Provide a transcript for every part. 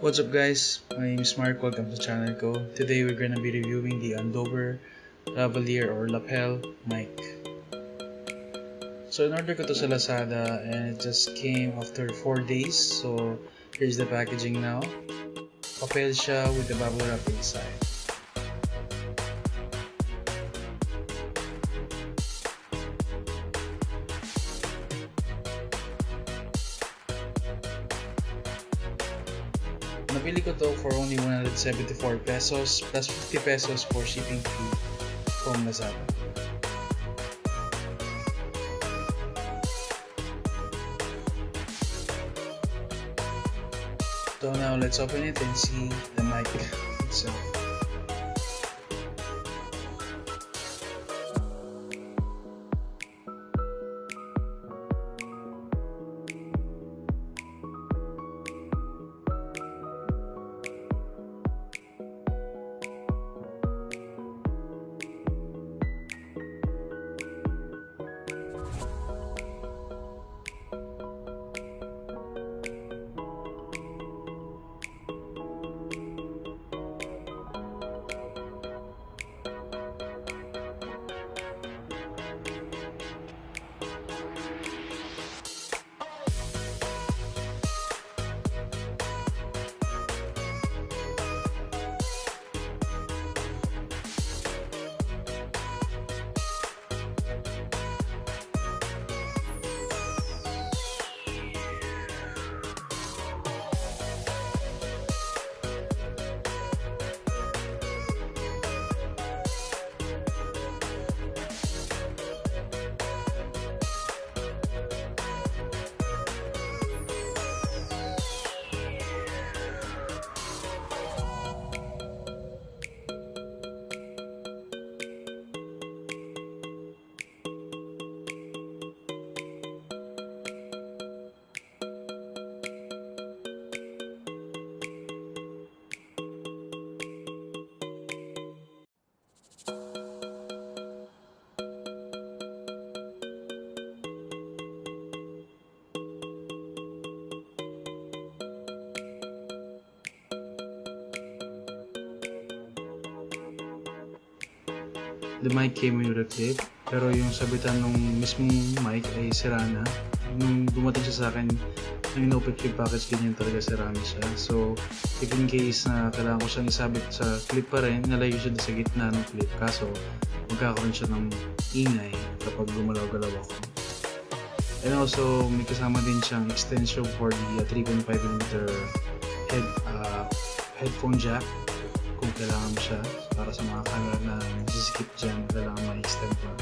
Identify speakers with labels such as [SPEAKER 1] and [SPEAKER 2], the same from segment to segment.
[SPEAKER 1] What's up guys, my name is Mark, welcome to the channel ko. Today we're gonna be reviewing the Andoer lavalier or lapel mic. So in-order ko to sa Lazada and it just came after 4 days. So here's the packaging now. Papel siya with the bubble wrap inside. Nabili ko to for only 174 pesos plus 50 pesos for shipping fee from Lazada. So now let's open it and see the mic itself. The mic came with a clip, pero yung sabitan ng mismong mic ay sira na. Nung dumating siya sa akin, nung in-open clip package, ganyan talaga sira na siya. So, if in case na kailangan ko siyang isabit sa clip pa rin, nalayo siya sa gitna ng clip. Kaso, magkakaroon siya ng ingay kapag gumalaw-galaw ako. And also, may kasama din siyang extension for the 3.5mm headphone jack kung kailangan mo siya para sa mga camera na nagsiskip dyan, kailangan ma-extend pa.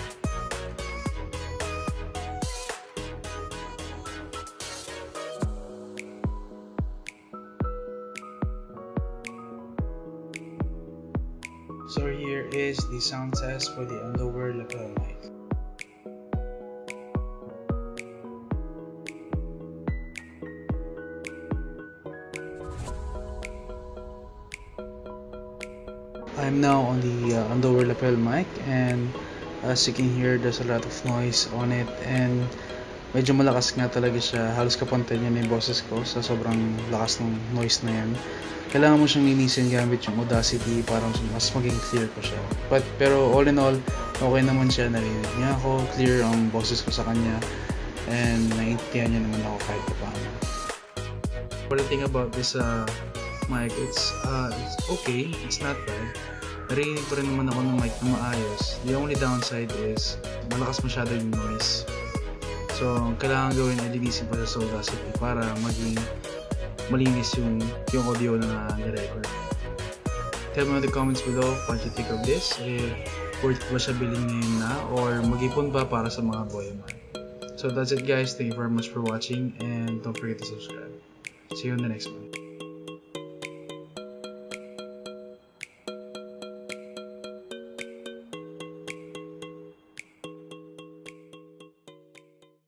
[SPEAKER 1] So here is the sound test for the Andoer lapel mic. I'm now on the Andoer lapel mic, and as you can hear, there's a lot of noise on it and medyo malakas nga talaga siya. Halos kapantay niya na yung boses ko sa sobrang lakas ng noise na yan. Kailangan mo siyang linisin gamit yung Audacity para mas maging clear ko siya. Pero all in all, okay naman siya. Narinig niya ako, clear ang boses ko sa kanya, and naiintindihan niya naman ako kahit paano. What I think about this mic, it's okay, it's not bad. Narinig pa rin naman ako ng mic na maayos. The only downside is malakas masyado yung noise. So, kailangan gawin ay linisin pa sa Audacity para maging malinis yung audio na nirecord. Tell me in the comments below what you think of this. If worth ba siya bilhin ngayon na or mag-ipon ba para sa mga boyaman. So that's it guys. Thank you very much for watching and don't forget to subscribe. See you in the next one.